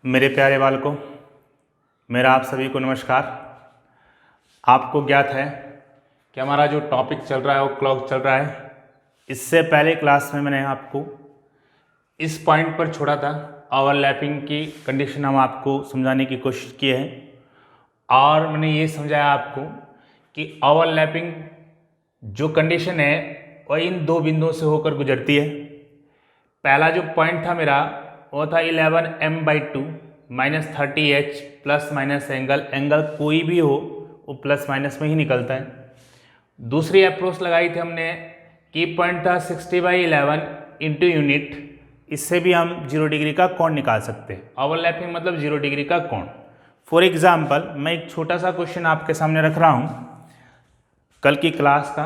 मेरे प्यारे बालकों, मेरा आप सभी को नमस्कार। आपको ज्ञात है कि हमारा जो टॉपिक चल रहा है वो क्लॉक चल रहा है। इससे पहले क्लास में मैंने आपको इस पॉइंट पर छोड़ा था, ओवरलैपिंग की कंडीशन हम आपको समझाने की कोशिश की है और मैंने ये समझाया आपको कि ओवरलैपिंग जो कंडीशन है वह इन दो बिंदुओं से होकर गुजरती है। पहला जो पॉइंट था मेरा वो था 11m/2 -30h plus minus angle कोई भी हो वो प्लस माइनस में ही निकलता है। दूसरी अप्रोच लगाई थी हमने, की पॉइंट था 60/11 इंटू यूनिट। इससे भी हम 0 डिग्री का कोण निकाल सकते हैं। ओवरलैपिंग मतलब 0 डिग्री का कोण। फॉर एग्जाम्पल मैं एक छोटा सा क्वेश्चन आपके सामने रख रहा हूँ कल की क्लास का।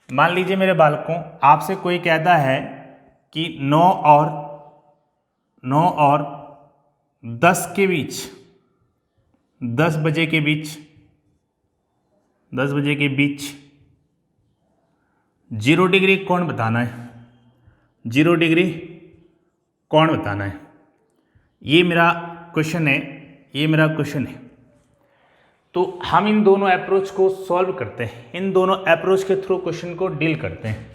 मान लीजिए मेरे बालकों, आपसे कोई कहता है कि 9 और 10 के बीच 10 बजे के बीच 0 डिग्री कोण बताना है। 0 डिग्री कोण बताना है। ये मेरा क्वेश्चन है। तो हम इन दोनों अप्रोच को सॉल्व करते हैं, इन दोनों अप्रोच के थ्रू क्वेश्चन को डील करते हैं।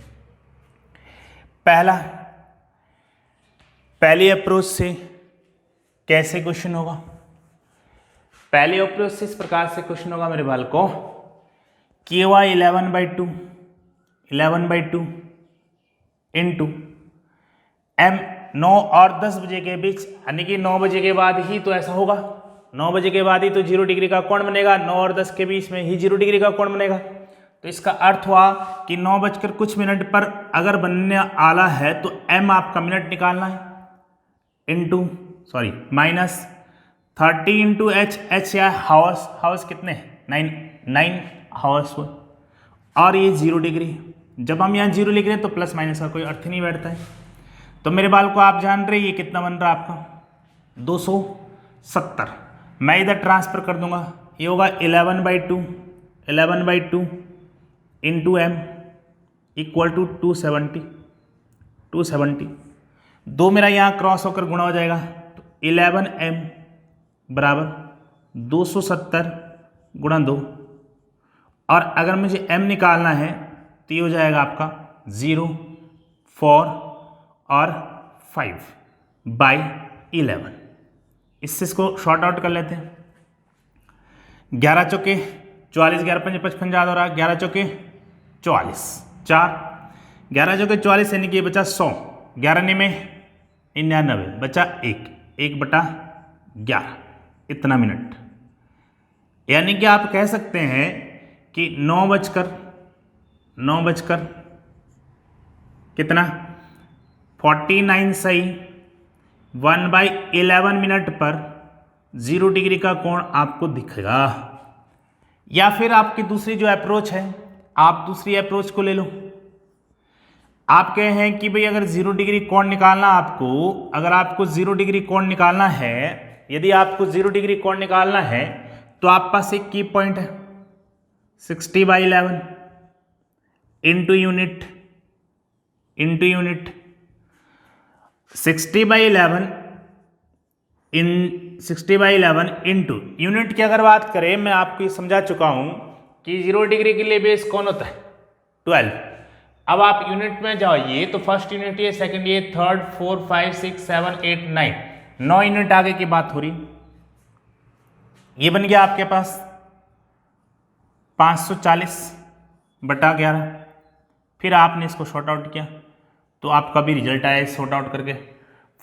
पहली अप्रोच से कैसे क्वेश्चन होगा? पहले अप्रोच से इस प्रकार से क्वेश्चन होगा मेरे बालकों कि हुआ 11/2 इंटू m 9 और 10 बजे के बीच, यानी कि 9 बजे के बाद ही तो ऐसा होगा। 9 बजे के बाद ही तो 0 डिग्री का कोण बनेगा। 9 और 10 के बीच में ही 0 डिग्री का कोण बनेगा। तो इसका अर्थ हुआ कि 9 बजकर कुछ मिनट पर अगर बनने आला है तो m आपका मिनट निकालना है -30 इंटू h या हावर्स कितने हैं? 9 हावर्स हुए। और ये 0 डिग्री, जब हम यहाँ 0 लिख रहे हैं तो प्लस माइनस का कोई अर्थ नहीं बैठता है। तो मेरे बाल को आप जान रहे ये कितना बन रहा है आपका 270। मैं इधर ट्रांसफर कर दूंगा, ये होगा 11/2 इंटू m इक्वल टू 270। दो मेरा यहाँ क्रॉस होकर गुणा हो जाएगा तो 11m बराबर 270 गुणा 2। और अगर मुझे m निकालना है तो ये हो जाएगा आपका 0, 4 और 5/11। इससे इसको शॉर्ट आउट कर लेते हैं। 11 चौके 44, 11 पंजे 55 याद हो रहा है। 11 चौके 44, 4 11 चौके 44 यानी कि ये बचा 100। 11 में 99 बचा 1/11 इतना मिनट। यानी कि आप कह सकते हैं कि 9 बजकर कितना 49 सही 1/11 मिनट पर 0 डिग्री का कोण आपको दिखेगा। या फिर आपकी दूसरी जो अप्रोच है, आप दूसरी अप्रोच को ले लो। आप कहे हैं कि भाई अगर 0 डिग्री कोण निकालना अगर आपको 0 डिग्री कोण निकालना है, यदि आपको 0 डिग्री कोण निकालना है तो आप पास एक की पॉइंट है 60/11 इंटू यूनिट 60/11 इंटू यूनिट की अगर बात करें, मैं आपको ये समझा चुका हूं कि 0 डिग्री के लिए बेस कौन होता है 12। अब आप यूनिट में जाइए तो फर्स्ट यूनिट ये, सेकंड ये, थर्ड, 4, 5, 6, 7, 8, 9 यूनिट आगे की बात हो रही। ये बन गया आपके पास 540/11। फिर आपने इसको शॉर्ट आउट किया तो आपका भी रिजल्ट आया शॉर्ट आउट करके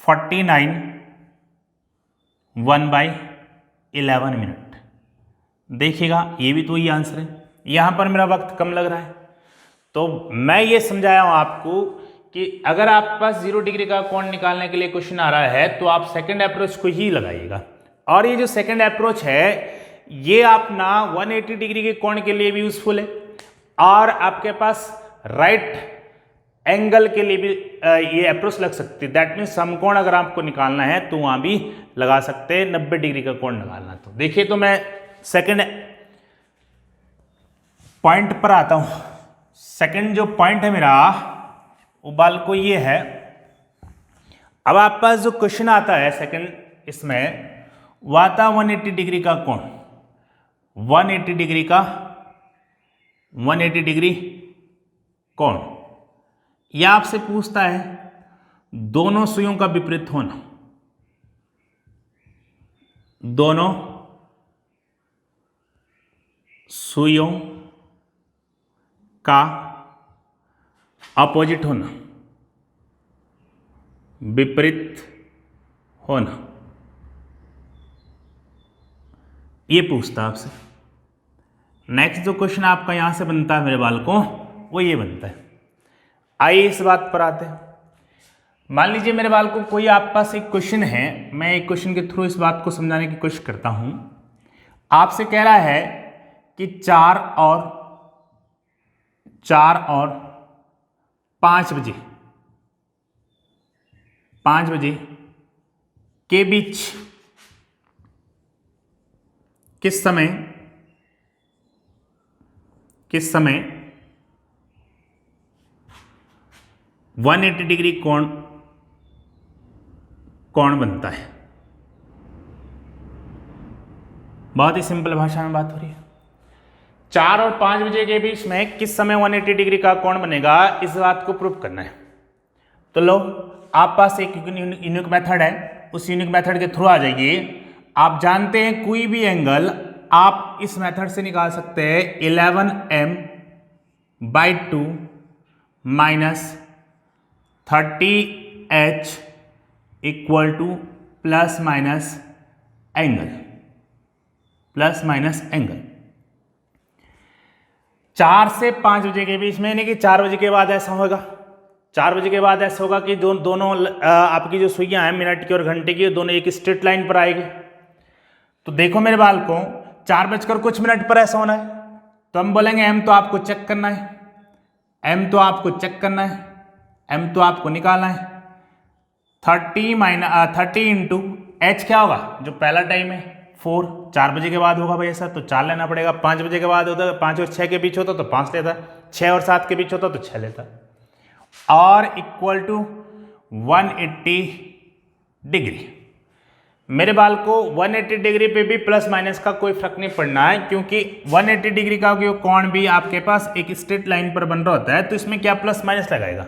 49 1/11 मिनट। देखिएगा ये भी तो ये आंसर है। यहां पर मेरा वक्त कम लग रहा है तो मैं ये समझाया हूं आपको कि अगर आपके पास 0 डिग्री का कोण निकालने के लिए क्वेश्चन आ रहा है तो आप सेकंड अप्रोच को ही लगाइएगा। और ये जो सेकंड अप्रोच है ये अपना 180 डिग्री के कोण के लिए भी यूजफुल है और आपके पास राइट एंगल के लिए भी ये अप्रोच लग सकती है। दैट मीन्स समकोण अगर आपको निकालना है तो वहां भी लगा सकते हैं। 90 डिग्री का कोण निकालना तो देखिए, तो मैं सेकंड पॉइंट पर आता हूं। सेकंड जो पॉइंट है मेरा वो बाल को ये है। अब आपके पास जो क्वेश्चन आता है सेकंड इसमें वाता 180 डिग्री का कोण, 180 डिग्री का 180 डिग्री कोण, यह आपसे पूछता है दोनों सुइयों का विपरीत होना, दोनों सुइयों का अपोजिट होना, विपरीत होना, ये पूछता है आपसे। नेक्स्ट जो क्वेश्चन आपका यहां से बनता है मेरे बालकों, वो ये बनता है। आइए इस बात पर आते हैं। मान लीजिए मेरे बालकों कोई आपके पास एक क्वेश्चन है, मैं एक क्वेश्चन के थ्रू इस बात को समझाने की कोशिश करता हूं। आपसे कह रहा है कि 4 और 5 बजे, 5 बजे के बीच किस समय 180 डिग्री कोण बनता है। बहुत ही सिंपल भाषा में बात हो रही है। 4 और 5 बजे के बीच में किस समय 180 डिग्री का कोण बनेगा, इस बात को प्रूव करना है। तो लो, आप पास एक यूनिक मेथड है, उस यूनिक मेथड के थ्रू आ जाइए। आप जानते हैं कोई भी एंगल आप इस मेथड से निकाल सकते हैं 11m/2 minus 30h equal two plus minus angle, 4 से 5 बजे के बीच में, यानी कि 4 बजे के बाद ऐसा होगा, 4 बजे के बाद ऐसा होगा कि दोनों आपकी जो सुइयां हैं मिनट की और घंटे की, दोनों एक स्ट्रेट लाइन पर आएगी। तो देखो मेरे बालकों, 4 बजकर कुछ मिनट पर ऐसा होना है, तो हम बोलेंगे एम तो आपको चेक करना है, एम तो आपको चेक करना है, एम तो आपको निकालना है। 30 इंटू एच क्या होगा, जो पहला टाइम है 4, 4 बजे के बाद होगा भाई ऐसा, तो 4 लेना पड़ेगा। 5 बजे के बाद होता, 5 और 6 के बीच होता तो 5 लेता, 6 और 7 के बीच होता तो 6 लेता, और इक्वल टू 180 डिग्री। मेरे बाल को 180 डिग्री पे भी प्लस माइनस का कोई फर्क नहीं पड़ना है, क्योंकि 180 डिग्री का कोण भी आपके पास एक स्ट्रेट लाइन पर बन रहा होता है, तो इसमें क्या प्लस माइनस लगाएगा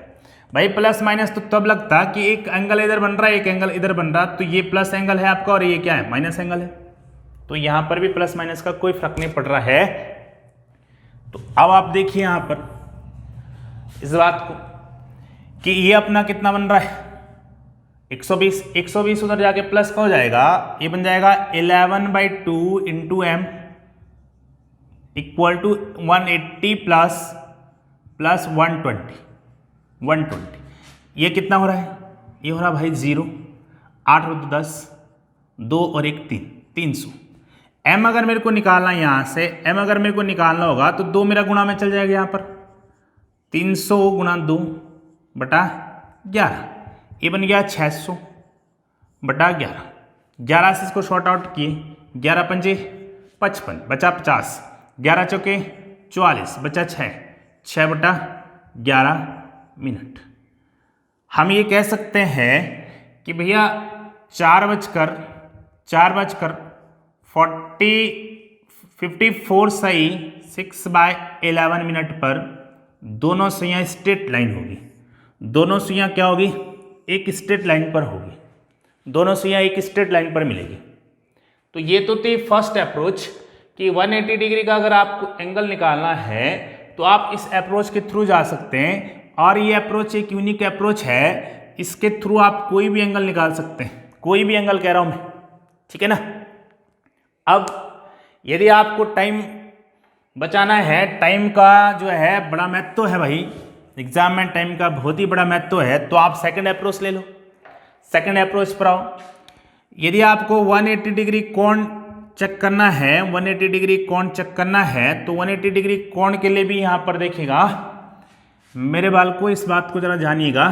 भाई। प्लस माइनस तो तब लगता कि एक एंगल इधर बन रहा है, एक एंगल इधर बन रहा, तो ये प्लस एंगल है आपका और ये क्या है, माइनस एंगल है, तो यहां पर भी प्लस माइनस का कोई फर्क नहीं पड़ रहा है। तो अब आप देखिए यहां पर इस बात को कि ये अपना कितना बन रहा है 120, 120 उधर जाके प्लस का हो जाएगा, ये बन जाएगा 11/2 into M equal to 180 plus 120। ये कितना हो रहा है, ये हो रहा भाई 0, 8 और 10, 2 और 1 3, 300। एम अगर मेरे को निकालना है यहाँ से, एम अगर मेरे को निकालना होगा तो 2 मेरा गुणा में चल जाएगा यहाँ पर, 300 गुणा 2/11, ये बन गया 600/11। 11 से इसको शॉर्ट आउट किए, 11 पंजे 55, बचा 50, 11 चौके 44, बचा 6/11 मिनट। हम ये कह सकते हैं कि भैया 4:54 सही 6/11 मिनट पर दोनों सुइयां स्ट्रेट लाइन होगी, दोनों सुइयां क्या होगी, एक स्ट्रेट लाइन पर होगी, दोनों सुइयां एक स्ट्रेट लाइन पर मिलेगी। तो ये तो थी फर्स्ट अप्रोच कि 180 डिग्री का अगर आपको एंगल निकालना है तो आप इस अप्रोच के थ्रू जा सकते हैं, और ये अप्रोच एक यूनिक अप्रोच है, इसके थ्रू आप कोई भी एंगल निकाल सकते हैं, कोई भी एंगल कह रहा हूं मैं, ठीक है ना। अब यदि आपको टाइम बचाना है, टाइम का जो है बड़ा महत्व है भाई, एग्जाम में टाइम का बहुत ही बड़ा महत्व है, तो आप सेकंड अप्रोच ले लो, सेकंड अप्रोच पर आओ। यदि आपको 180 डिग्री कोण चेक करना है, 180 डिग्री कोण चेक करना है, तो 180 डिग्री कोण के लिए भी यहां पर देखिएगा मेरे बाल को, इस बात को जरा जानिएगा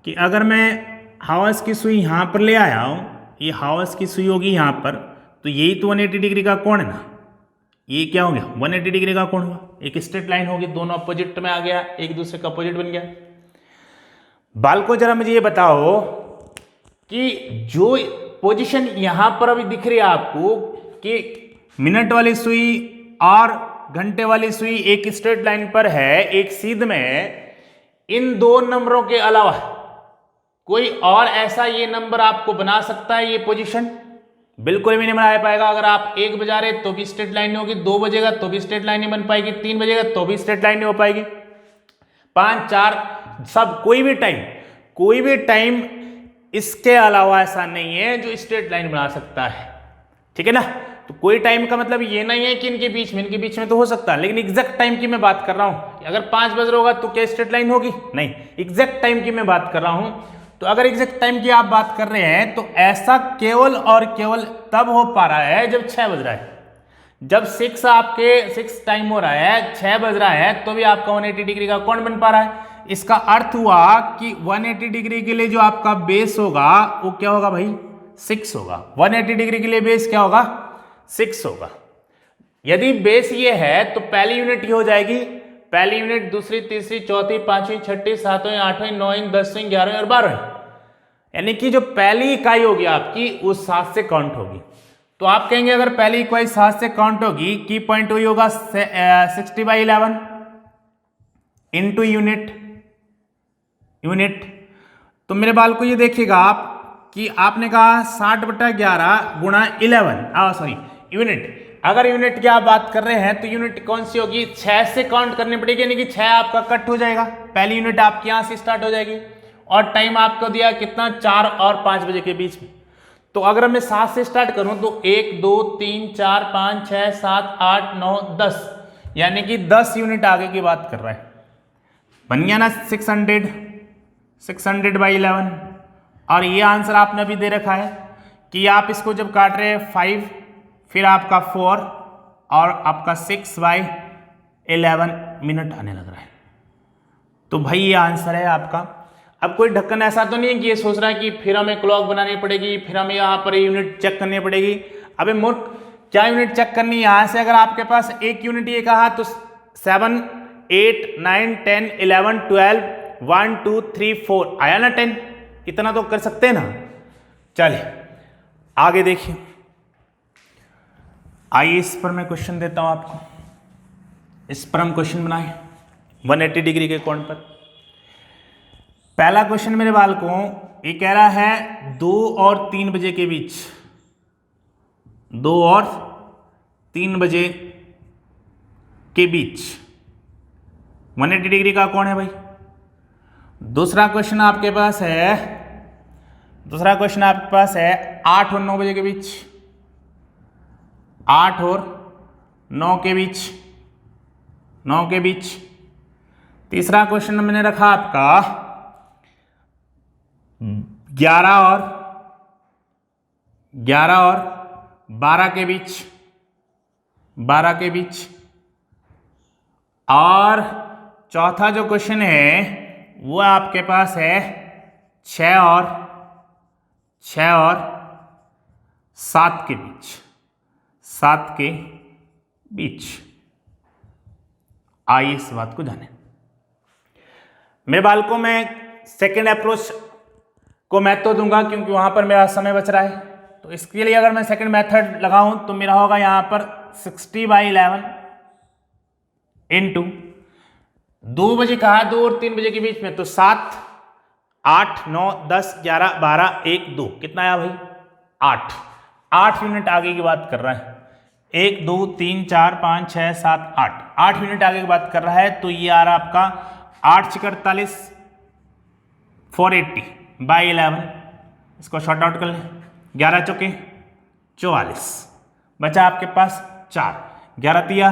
कि अगर मैं हावर्स की सुई यहां पर ले आया हूं, ये हावर्स की सुई होगी यहां पर, तो यही तो 180 डिग्री का कोण है ना, ये क्या हो गया 180 डिग्री का कोण हुआ, एक स्ट्रेट लाइन होगी, दोनों अपोजिट में आ गया, एक दूसरे का अपोजिट बन गया। बाल को जरा मुझे ये बताओ कि जो पोजीशन यहां पर अभी दिख रही है आपको कि मिनट वाली सुई और घंटे वाली सुई एक स्ट्रेट लाइन पर है, एक सीध में। इन दो नंबरों के अलावा कोई और ऐसा ये नंबर आपको बना सकता है ये पोजीशन? बिल्कुल भी नहीं बना पाएगा। अगर आप 1 बजा रहे तो भी स्ट्रेट लाइन नहीं होगी, 2 बजेगा तो भी स्ट्रेट लाइन नहीं बन पाएगी, 3 बजेगा तो भी स्ट्रेट लाइन नहीं हो पाएगी, 5, 4 सब कोई भी टाइम इसके अलावा ऐसा नहीं है जो स्ट्रेट लाइन बना सकता है। ठीक है ना? तो कोई टाइम का मतलब ये नहीं है कि इनके बीच में तो हो सकता है, लेकिन एग्जैक्ट टाइम की मैं बात कर रहा हूं। अगर 5 बज रहा होगा तो क्या स्ट्रेट लाइन होगी? नहीं, एग्जैक्ट टाइम की मैं बात कर रहा हूं। तो अगर एग्जैक्ट टाइम की आप बात कर रहे हैं तो ऐसा केवल और केवल तब हो पा रहा है जब 6 बज रहा है। जब 6 टाइम हो रहा है, 6 बज रहा है, तो भी आपका 180 डिग्री का कोण बन पा रहा है। इसका अर्थ हुआ कि 180 डिग्री के लिए जो आपका बेस होगा वो क्या होगा भाई? 6 होगा। 180 डिग्री के लिए बेस क्या होगा? 6 होगा। यदि बेस ये है तो पहली यूनिट ये हो जाएगी, पहली यूनिट, दूसरी, तीसरी, चौथी, पांचवी, छठी, सातवीं, आठवीं, 9वीं, 10वीं, 11वीं और 12वीं, यानी कि जो पहली इकाई होगी आपकी वो 7 से काउंट होगी। तो आप कहेंगे अगर पहली इकाई 7 से काउंट होगी, की पॉइंट वही होगा 60/11 इंटू यूनिट। तो मेरे बाल को ये देखिएगा आप कि आपने कहा 60/11 गुणा 11 यूनिट। अगर यूनिट की आप बात कर रहे हैं तो यूनिट कौन सी होगी? 6 से काउंट करनी पड़ेगी, यानी कि 6 आपका कट हो जाएगा, पहली यूनिट आपकी यहां से स्टार्ट हो जाएगी। और टाइम आपको दिया कितना? 4 और 5 बजे के बीच में। तो अगर मैं 7 से स्टार्ट करूं तो 1, 2, 3, 4, 5, 6, 7, 8, 9, 10, यानी कि 10 यूनिट आगे की बात कर रहा है। बन गया ना 600/11। और ये आंसर आपने अभी दे रखा है कि आप इसको जब काट रहे हैं 5, फिर आपका 4 और आपका 6/11 मिनट आने लग रहा है। तो भाई ये आंसर है आपका। अब कोई ढक्कन ऐसा तो नहीं है कि ये सोच रहा है कि फिर हमें क्लॉक बनानी पड़ेगी, फिर हमें यहाँ पर यूनिट चेक करनी पड़ेगी। अबे मूर्ख, क्या यूनिट चेक करनी? यहाँ से अगर आपके पास एक यूनिट ये कहा तो 7, 8, 9, 10, 11, 12, 1, 2, 3, 4 आया ना 10, इतना तो कर सकते हैं ना। चलिए आगे देखिए, आइए इस पर मैं क्वेश्चन देता हूं आपको। इस पर हम क्वेश्चन बनाए 180 डिग्री के कोण पर। पहला क्वेश्चन मेरे बाल को ये कह रहा है 2 और 3 बजे के बीच, 2 और 3 बजे के बीच 180 डिग्री का कोण है भाई। दूसरा क्वेश्चन आपके पास है 8 और 9 बजे के बीच, 8 और 9 के बीच। तीसरा क्वेश्चन मैंने रखा आपका 11 और 12 के बीच। और चौथा जो क्वेश्चन है वो आपके पास है 6 और 7 के बीच। आइए इस बात को जाने। मेरे बाल को मैं सेकेंड अप्रोच को महत्व दूंगा क्योंकि वहां पर मेरा समय बच रहा है। तो इसके लिए अगर मैं सेकेंड मेथड लगाऊं तो मेरा होगा यहां पर 60/11 इंटू 2 बजे कहा, 2 और 3 बजे के बीच में, तो 7, 8, 9, 10, 11, 12, 1, 2 कितना आया भाई? 8 यूनिट आगे की बात कर रहा है। 1, 2, 3, 4, 5, 6, 7, 8 यूनिट आगे की बात कर रहा है। तो ये आ रहा आपका 8 × 48 480/11। इसको शॉर्ट आउट कर लें, 11 चौके 44, बचा आपके पास 4, 11 तिया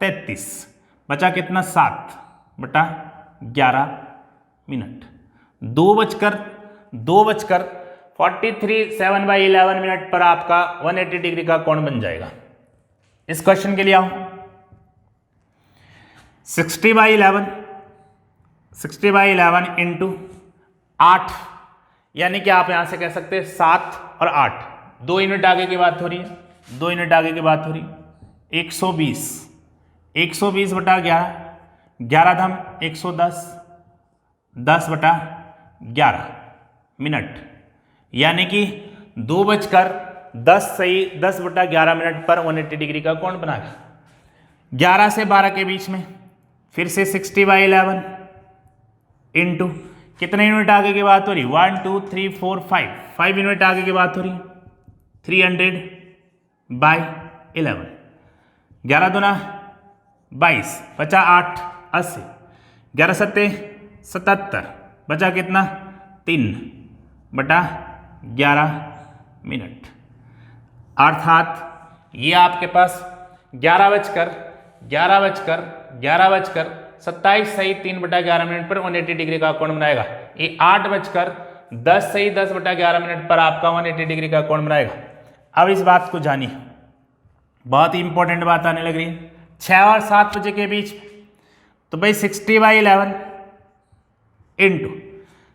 33, बचा कितना? 7/11 मिनट। 2:43 7/11 मिनट पर आपका 180 डिग्री का कोण बन जाएगा। इस क्वेश्चन के लिए आओ, 60/11 इंटू 8, यानी कि आप यहां से कह सकते हैं 7 और 8, 2 यूनिट आगे की बात हो रही है, 120/11, 11 धम 110, 10/11 मिनट, यानी कि 2:10 सही 10/11 पर 180 डिग्री का कोण बनाएगा। 11 से 12 के बीच में फिर से 60/11 इंटू कितने यूनिट आगे की बात हो रही, 1 2 3 4 5 यूनिट आगे की बात हो रही, 300/11। 11 दूना 22, बचा 8 80, 11 सत्ते 77, बचा कितना 3/11 मिनट। अर्थात ये आपके पास 11:27 सही 3/11 मिनट पर 180 डिग्री का कोण बनाएगा। ये 8:10 सही 10/11 मिनट पर आपका 180 डिग्री का कोण बनाएगा। अब इस बात को जानिए, बहुत ही इंपॉर्टेंट बात आने लग रही है। 6 और 7 बजे के बीच तो भाई 60/11 इंटू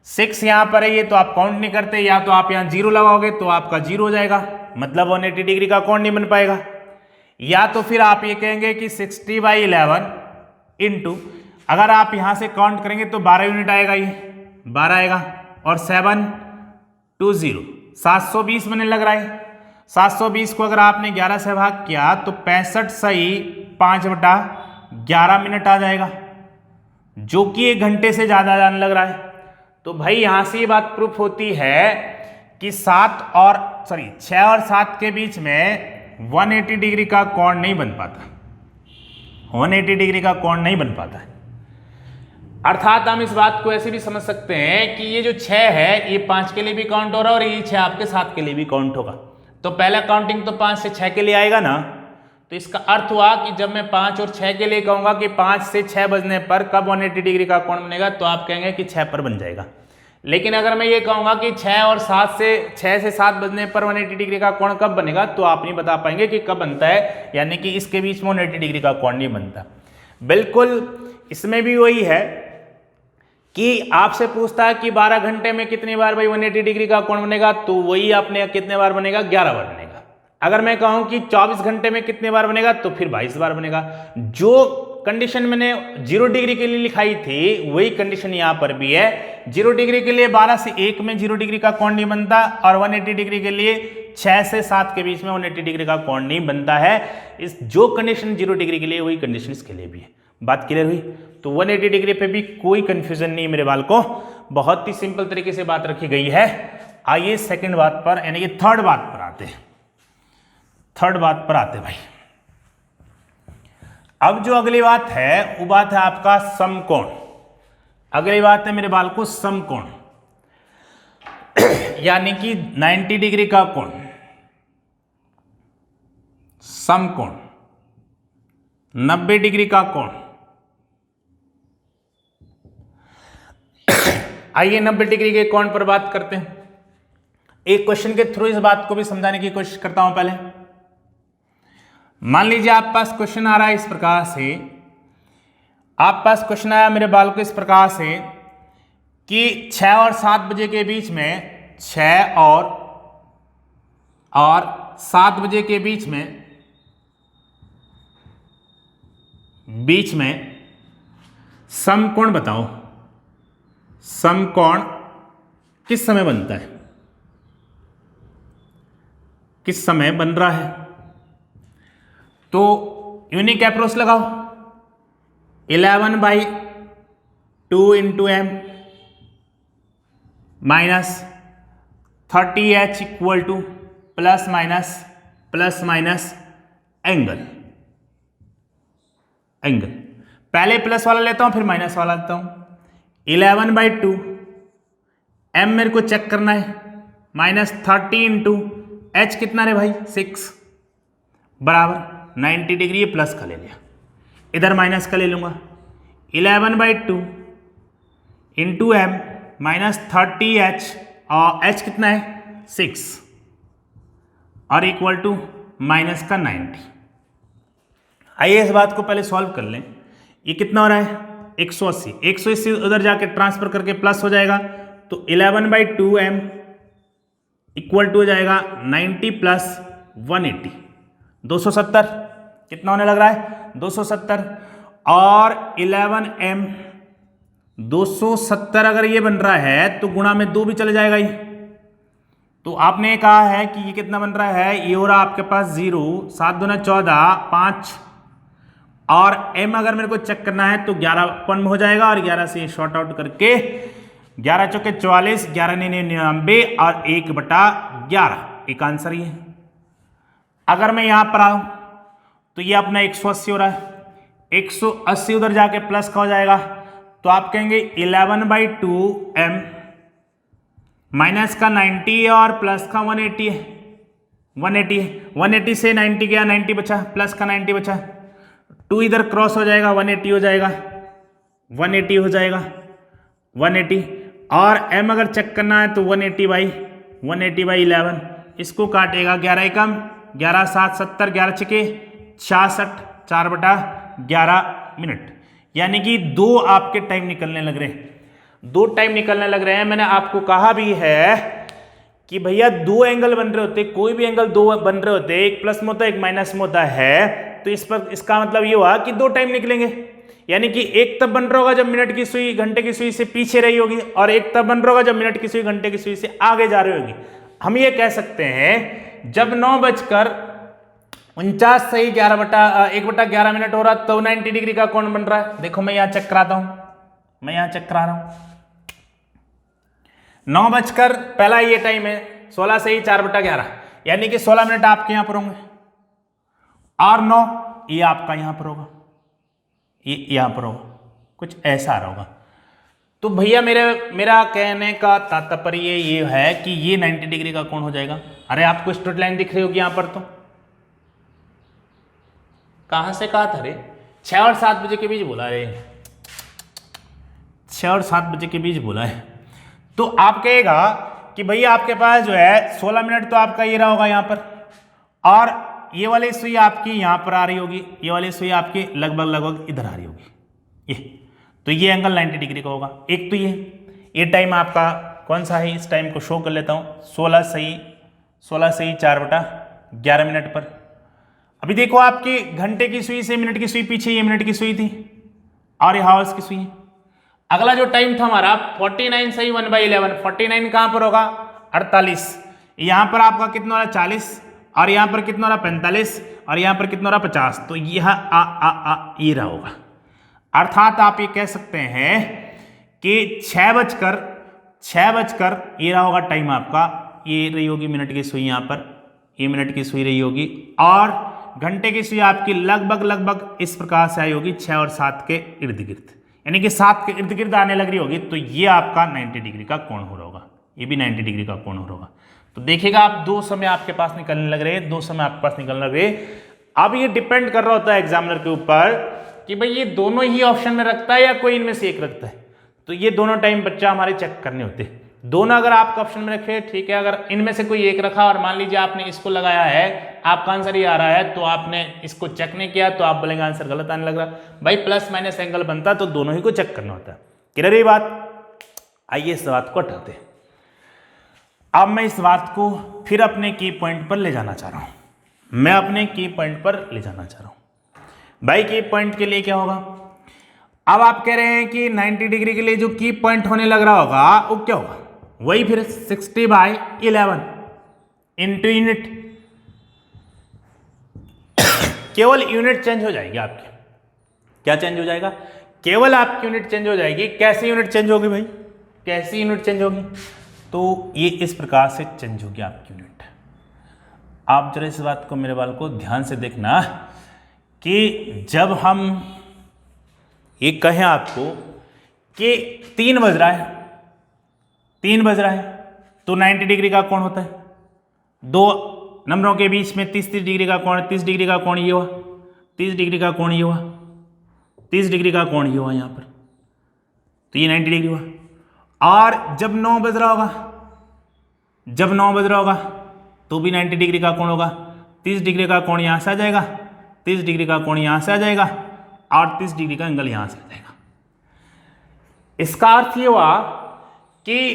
6 यहाँ पर है, ये तो आप काउंट नहीं करते, या तो आप यहाँ 0 लगाओगे तो आपका 0 हो जाएगा, मतलब 180 डिग्री का कोण नहीं बन पाएगा। या तो फिर आप ये कहेंगे कि 60/11 इंटू अगर आप यहाँ से काउंट करेंगे तो 12 यूनिट आएगा, ये 12 आएगा, और 7 2 0 720 बनने लग रहा है। 720 को अगर आपने 11 से भाग किया तो 65 सही 5/11 मिनट आ जाएगा, जो कि 1 घंटे से ज़्यादा जाने लग रहा है। तो भाई यहाँ से ये बात प्रूफ होती है कि 6 और 7 के बीच में 180 डिग्री का कोण नहीं बन पाता, 180 डिग्री का कोण नहीं बन पाता है। अर्थात हम इस बात को ऐसे भी समझ सकते हैं कि ये जो 6 है ये 5 के लिए भी काउंट हो रहा है और ये 6 आपके 7 के लिए भी काउंट होगा। तो पहला काउंटिंग तो 5 से 6 के लिए आएगा ना, तो इसका अर्थ हुआ कि जब मैं 5 और 6 के लिए कहूंगा कि 5 से 6 बजने पर कब 180 डिग्री का कोण बनेगा, तो आप कहेंगे कि 6 पर बन जाएगा। लेकिन अगर मैं ये कहूंगा कि 6 से 7 बजने पर 180 डिग्री का कोण कब बनेगा, तो आप नहीं बता पाएंगे कि कब बनता है, यानी कि इसके बीच में 180 डिग्री का कोण नहीं बनता। बिल्कुल इसमें भी वही है कि आपसे पूछता है कि 12 घंटे में कितनी बार भाई 180 डिग्री का कोण बनेगा, तो वही आपने कितने बार बनेगा, 11 बार बनेगा। अगर मैं कहूं कि 24 घंटे में कितने बार बनेगा, तो फिर 22 बार बनेगा। जो कंडीशन मैंने 0 डिग्री के लिए लिखाई थी वही कंडीशन यहां पर भी है। 0 डिग्री के लिए 12 से 1 में 0 डिग्री का कोण नहीं बनता, और 180 डिग्री के लिए 6 से 7 के बीच में 180 डिग्री का कोण नहीं बनता है। इस जो कंडीशन 0 डिग्री के लिए वही कंडीशन इसके लिए भी है। बात क्लियर हुई? तो 180 डिग्री पे भी कोई कंफ्यूजन नहीं मेरे बाल को, बहुत ही सिंपल तरीके से बात रखी गई है। आइए सेकंड बात पर, यानी कि थर्ड बात पर आते हैं। भाई अब जो अगली बात है वो बात है आपका समकोण। अगली बात है मेरे बाल को समकोण, यानी कि 90 डिग्री का कोण, समकोण 90 डिग्री का कोण। आइए 90 डिग्री के कोण पर बात करते हैं। एक क्वेश्चन के थ्रू इस बात को भी समझाने की कोशिश करता हूं। पहले मान लीजिए आप पास क्वेश्चन आ रहा है इस प्रकार से, आप पास क्वेश्चन आया मेरे बाल को इस प्रकार से कि 6 और 7 बजे के बीच में, 6 और 7 बजे के बीच में समकोण बताओ। समकोण किस समय बनता है, किस समय बन रहा है? तो यूनिक अप्रोच लगाओ। 11/2 into m minus 30h equal two plus minus angle. पहले प्लस वाला लेता हूं फिर माइनस वाला लेता हूं। 11/2 m मेरे को चेक करना है, माइनस 30 इंटू h कितना रे भाई 6 बराबर 90 डिग्री। ये प्लस का ले लिया, इधर माइनस का ले लूंगा। 11/2 इंटू m माइनस 30h और h कितना है 6 और इक्वल टू माइनस का 90। आइए इस बात को पहले सॉल्व कर लें। ये कितना हो रहा है 180, 180 उधर जाके ट्रांसफर करके प्लस हो जाएगा, तो 11/2m इक्वल टू हो जाएगा 90 प्लस 180 270। कितना होने लग रहा है 270, और 11m 270 अगर ये बन रहा है तो गुणा में 2 भी चले जाएगा, ये तो आपने कहा है कि ये कितना बन रहा है, ये हो रहा आपके पास 0, 7 दूना 14, 5 और m अगर मेरे को चेक करना है तो 11 में हो जाएगा और 11 से शॉर्ट आउट करके 11 चौके 44, 11 99 99 और 1/11 एक आंसर ये है। अगर मैं यहां पर आऊं तो ये अपना 180 हो रहा है, 180 उधर जाके प्लस का हो जाएगा तो आप कहेंगे 11/2m माइनस का 90 और प्लस का 180 है, 180 है, 180 से 90 गया, 90 बचा, प्लस का 90 बचा, 2 इधर क्रॉस हो जाएगा, 180 हो जाएगा, 180 हो जाएगा, 180 और m अगर चेक करना है तो 180/11 इसको काटेगा, 11 एकम 11 7 70, 11 छके 66, 4/11 मिनट, यानी कि 2 आपके टाइम निकलने लग रहे हैं, 2 टाइम निकलने लग रहे हैं। मैंने आपको कहा भी है कि भैया 2 एंगल बन रहे होते, कोई भी एंगल 2 बन रहे होते, एक प्लस में होता है एक माइनस में होता है, तो इस पर इसका मतलब ये हुआ कि 2 टाइम निकलेंगे, यानी कि एक तब बन रहा होगा जब मिनट की सुई घंटे की सुई से पीछे रही होगी और एक तब बन रहा होगा जब मिनट की सुई घंटे की सुई से आगे जा रही होगी। हम ये कह सकते हैं जब 9:49 सही 1/11 मिनट हो रहा तो 90 डिग्री का कोण बन रहा है। देखो मैं यहां चेक कराता हूं, मैं यहां चेक करा रहा हूं, 9 पहला ये टाइम है 16 सही 4/11 यानी कि 16 मिनट आपके यहां पर होंगे और 9 ये आपका यहां पर होगा, ये यहां पर होगा, कुछ ऐसा आ रहा होगा। तो भैया मेरा कहने का तात्पर्य ये है कि ये 90 डिग्री का कोण हो जाएगा। अरे आपको स्ट्रेट लाइन दिख रही होगी यहां पर, तो कहां से कहा था रे, 6 और 7 बजे के बीच बोला रे, 6 और 7 बजे के बीच बोला है। तो आप कहेगा कि भैया आपके पास जो है 16 मिनट तो आपका ये रहा होगा यहां पर और ये वाली सुई आपकी यहां पर आ रही होगी, ये वाली सुई आपकी लगभग इधर आ रही होगी, ये तो ये एंगल 90 डिग्री का होगा। एक तो ये टाइम आपका कौन सा है, इस टाइम को शो कर लेता हूं, 16 सही 4/11 मिनट पर। अभी देखो आपकी घंटे की सुई से मिनट की सुई पीछे, ये मिनट की सुई थी और ये हावर्स की सुई है। अगला जो टाइम था हमारा 49 सही 1/11, 49 कहां पर होगा 48, यहां पर आपका कितना हो रहा 40 और यहां पर कितना हो रहा 45 और यहां पर कितना हो रहा 50, तो यह ये रहा होगा। अर्थात आप ये कह सकते हैं कि 6 बजकर ये रहा होगा टाइम आपका, ये रही होगी मिनट की सुई, यहां पर ये मिनट की सुई रही होगी और घंटे की सुई आपकी लगभग इस प्रकार से आई होगी 6 और 7 के इर्द गिर्द, यानी कि 7 के इर्द गिर्द आने लग रही होगी, तो ये आपका 90 डिग्री का कोण हो रहा होगा, ये भी 90 डिग्री का कोण हो रहा होगा। तो देखिएगा आप 2 समय आपके पास निकलने लग रहे हैं, 2 समय आपके पास निकलने लग रहे। अब ये डिपेंड कर रहा होता है एग्जामिनर के ऊपर कि भाई ये दोनों ही ऑप्शन में रखता है या कोई इनमें से एक रखता है, तो ये दोनों टाइम बच्चा हमारे चेक करने होते हैं। दोनों अगर आपका ऑप्शन में रखे ठीक है, अगर इनमें से कोई एक रखा और मान लीजिए आपने इसको लगाया है, आपका आंसर ये आ रहा है तो आपने इसको चेक नहीं किया तो आप बोलेंगे आंसर गलत आने लग रहा। भाई प्लस माइनस एंगल बनता तो दोनों ही को चेक करना होता है। क्लियर है बात? आइए इस बात को हटाते। अब मैं इस बात को फिर अपने की पॉइंट पर ले जाना चाह रहा हूं, मैं अपने की पॉइंट पर ले जाना चाह रहा हूं। भाई की पॉइंट के लिए क्या होगा, अब आप कह रहे हैं कि 90 डिग्री के लिए जो की पॉइंट होने लग रहा होगा वो क्या होगा, वही फिर 60/11 इंटू यूनिट, केवल यूनिट चेंज हो जाएगी आपकी। क्या चेंज हो जाएगा, केवल आपकी यूनिट चेंज हो जाएगी। कैसी यूनिट चेंज होगी भाई, कैसी यूनिट चेंज होगी, तो ये इस प्रकार से चेंज होगी आपकी यूनिट। आप जरा इस बात को मेरे बाल को ध्यान से देखना कि जब हम ये कहें आपको कि 3 बज रहा है, 3 बज रहा है तो 90 डिग्री का कोण होता है, 2 नंबरों के बीच में 30 डिग्री का कोण, 30 डिग्री का कोण ये हुआ, 30 डिग्री का कोण ये हुआ, 30 डिग्री का कोण ये हुआ यहाँ पर, तो ये 90 डिग्री हुआ। और जब 9 बज रहा होगा, जब 9 बज रहा होगा तो भी 90 डिग्री का कोण होगा, 30 डिग्री का कोण यहाँ से आ जाएगा, 30 डिग्री का कोण यहाँ से आ जाएगा और 30 डिग्री का एंगल यहाँ से आ जाएगा। इसका अर्थ ये हुआ कि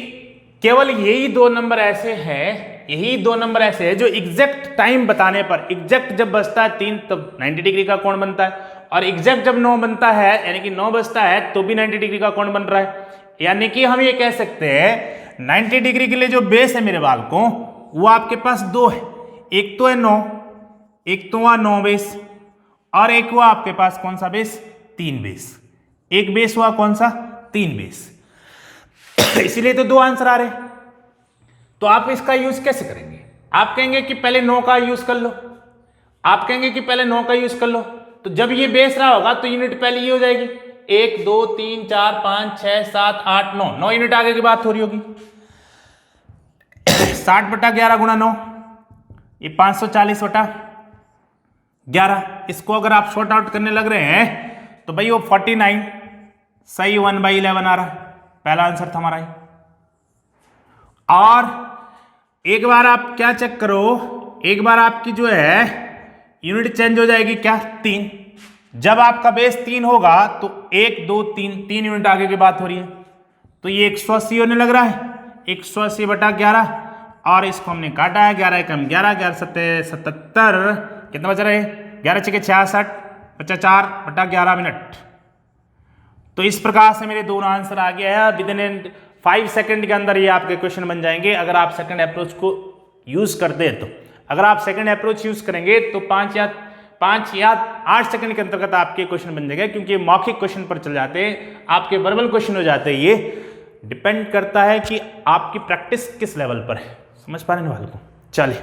केवल यही 2 नंबर ऐसे हैं, यही 2 नंबर ऐसे हैं जो एग्जैक्ट टाइम बताने पर, एग्जैक्ट जब बजता है 3 तब 90 डिग्री का कोण बनता है और एग्जैक्ट जब 9 बनता है यानी कि 9 बजता है तो भी 90 डिग्री का कोण बन रहा है। यानी कि हम ये कह सकते हैं 90 डिग्री के लिए जो बेस है मेरे बाल को वो आपके पास दो है, एक तो है 9, एक तो हुआ 9 बेस और एक हुआ आपके पास कौन सा बेस, 3 बेस। एक बेस हुआ कौन सा, 3 बेस। इसीलिए तो दो आंसर आ रहे। तो आप इसका यूज कैसे करेंगे, आप कहेंगे कि पहले 9 का यूज कर लो, आप कहेंगे कि पहले 9 का यूज कर लो। तो जब ये बेस रहा होगा तो यूनिट पहले ये हो जाएगी 1 2 3 4 5 6 7 8 9, 9 यूनिट आगे की बात हो रही होगी। 60/11 गुणा 9, ये 540/11। इसको अगर आप शॉर्ट आउट करने लग रहे हैं तो भाई वो 49 सही 1/11 आ रहा है। पहला आंसर था हमारा। और एक बार आप क्या चेक करो, एक बार आपकी जो है यूनिट चेंज हो जाएगी क्या, 3। जब आपका बेस 3 होगा तो 1 2 3 यूनिट आगे की बात हो रही है। तो ये 180 होने लग रहा है, 180/11 और इसको हमने काटा है 11 कम 11 11 77, कितना बच रहा है 11 6 66 54/11 मिनट। तो इस प्रकार से मेरे दोनों आंसर आ गया है। विद इन 5 सेकंड के अंदर ये आपके क्वेश्चन बन जाएंगे अगर आप सेकंड अप्रोच को यूज करते हैं। तो अगर आप सेकंड अप्रोच यूज करेंगे तो 5 या 8 सेकंड के अंतर्गत आपके क्वेश्चन बन जाएगा, क्योंकि मौखिक क्वेश्चन पर चल जाते हैं, आपके वर्बल क्वेश्चन हो जाते हैं। ये डिपेंड करता है कि आपकी प्रैक्टिस किस लेवल पर है। समझ पा रहे हैं वाले को। चलिए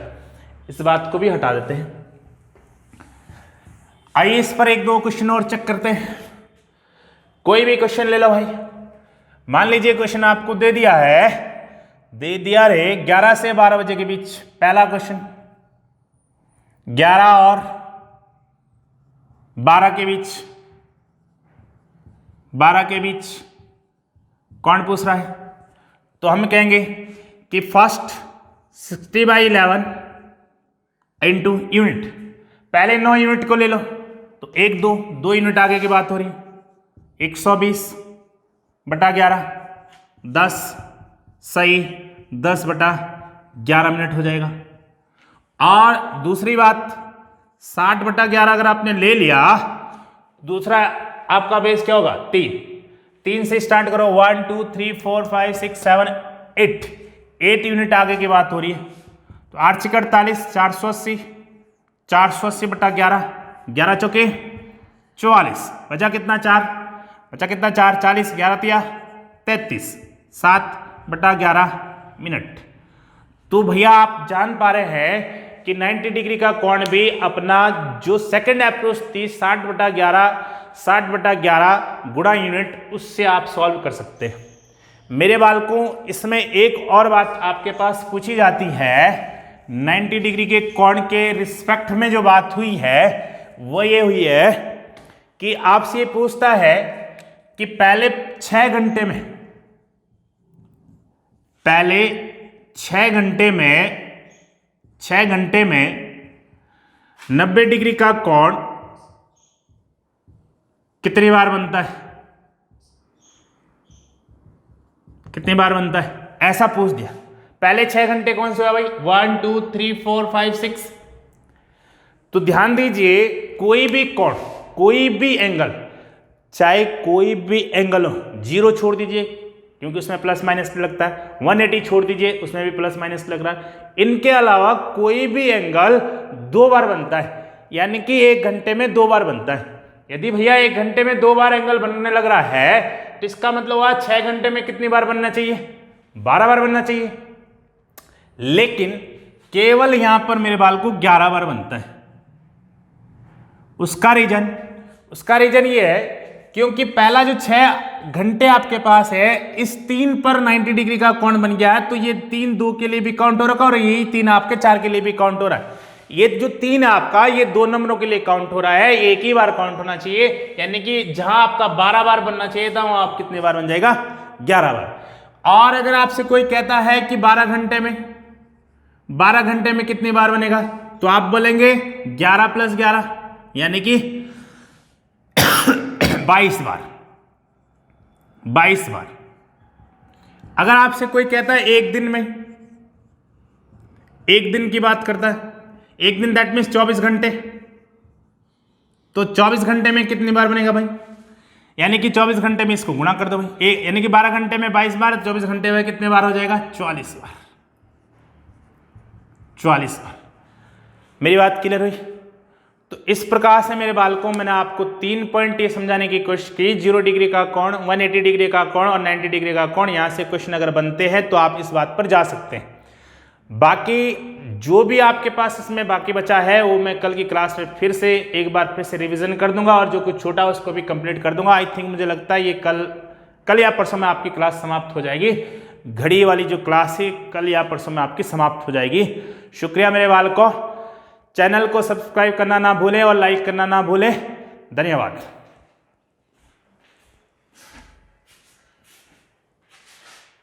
इस बात को भी हटा देते हैं। आइए इस पर 1 2 क्वेश्चन और चेक करते हैं। कोई भी क्वेश्चन ले लो भाई। मान लीजिए क्वेश्चन आपको दे दिया है, दे दिया रे 11 से 12 बजे के बीच। पहला क्वेश्चन 11 और 12 के बीच, 12 के बीच कौन पूछ रहा है? तो हम कहेंगे कि फर्स्ट 60/11 इंटू यूनिट। पहले 9 यूनिट को ले लो तो 1 2 यूनिट आगे की बात हो रही है। 120/11 10 सही 10/11 मिनट हो जाएगा। और दूसरी बात 60/11 अगर आपने ले लिया, दूसरा आपका बेस क्या होगा 3 से स्टार्ट करो 1 2 3 4 5 6 7 8 यूनिट आगे की बात हो रही है। तो 8 × 48 480 480/11 11 चौके 44 बचा कितना 4 बचा कितना 4 40 11 तिया 33 7/11 मिनट। तो भैया आप जान पा रहे हैं कि 90 डिग्री का कोण भी अपना जो सेकंड अप्रोच थी 60/11 गुणा यूनिट, उससे आप सॉल्व कर सकते हैं। मेरे बालकों इसमें एक और बात आपके पास पूछी जाती है। 90 डिग्री के कोण के रिस्पेक्ट में जो बात हुई है वो ये हुई है कि आपसे ये पूछता है कि पहले 6 घंटे में 90 डिग्री का कोण कितनी बार बनता है, कितनी बार बनता है, ऐसा पूछ दिया। पहले 6 घंटे कौन से हुआ भाई 1 2 3 4 5 6। तो ध्यान दीजिए कोई भी कोण, कोई भी एंगल, चाहे कोई भी एंगल हो, 0 छोड़ दीजिए क्योंकि उसमें प्लस माइनस लगता है, 180 छोड़ दीजिए उसमें भी प्लस माइनस लग रहा है। इनके अलावा कोई भी एंगल 2 बार बनता है, यानी कि 1 घंटे में 2 बार बनता है। यदि भैया 1 घंटे में 2 बार एंगल बनने लग रहा है तो इसका मतलब हुआ 6 घंटे में कितनी बार बनना चाहिए, 12 बार बनना चाहिए। लेकिन केवल यहां पर मेरे बाल को 11 बार बनता है। उसका रीजन ये है क्योंकि पहला जो 6 घंटे आपके पास है, इस 3 पर 90 डिग्री का कोण बन गया है, तो ये 3 2 के लिए भी काउंट हो रखा और यही 3 आपके 4 के लिए भी काउंट हो रहा है। ये जो 3 है आपका, ये 2 नंबरों के लिए काउंट हो रहा है, एक ही बार काउंट होना चाहिए। यानी कि जहां आपका 12 बार बनना चाहिए था वहां आप कितने बार बन जाएगा 11 बार। और अगर आपसे कोई कहता है कि 12 घंटे में कितनी बार बनेगा, तो आप बोलेंगे 11 + 11 यानी कि 22 बार। अगर आपसे कोई कहता है एक दिन की बात करता है, एक दिन दैट मीन्स 24 घंटे, तो 24 घंटे में कितनी बार बनेगा भाई, यानी कि 24 घंटे में इसको गुणा कर दो भाई, यानी कि 12 घंटे में 22 बार, 24 घंटे में कितने बार हो जाएगा 44 बार। 44 बार। मेरी बात क्लियर हुई? तो इस प्रकार से मेरे बालकों मैंने आपको 3 पॉइंट ये समझाने की कोशिश की। 0 डिग्री का कोण, 180 डिग्री का कोण और 90 डिग्री का कोण, यहाँ से क्वेश्चन अगर बनते हैं तो आप इस बात पर जा सकते हैं। बाकी जो भी आपके पास इसमें बाकी बचा है वो मैं कल की क्लास में फिर से रिवीजन कर दूंगा और जो कुछ छोटा है उसको भी कंप्लीट कर दूंगा। आई थिंक मुझे लगता है ये कल या परसों में आपकी क्लास समाप्त हो जाएगी। घड़ी वाली जो क्लास है कल या परसों में आपकी समाप्त हो जाएगी। शुक्रिया मेरे बालकों। चैनल को सब्सक्राइब करना ना भूलें और लाइक करना ना भूलें। धन्यवाद।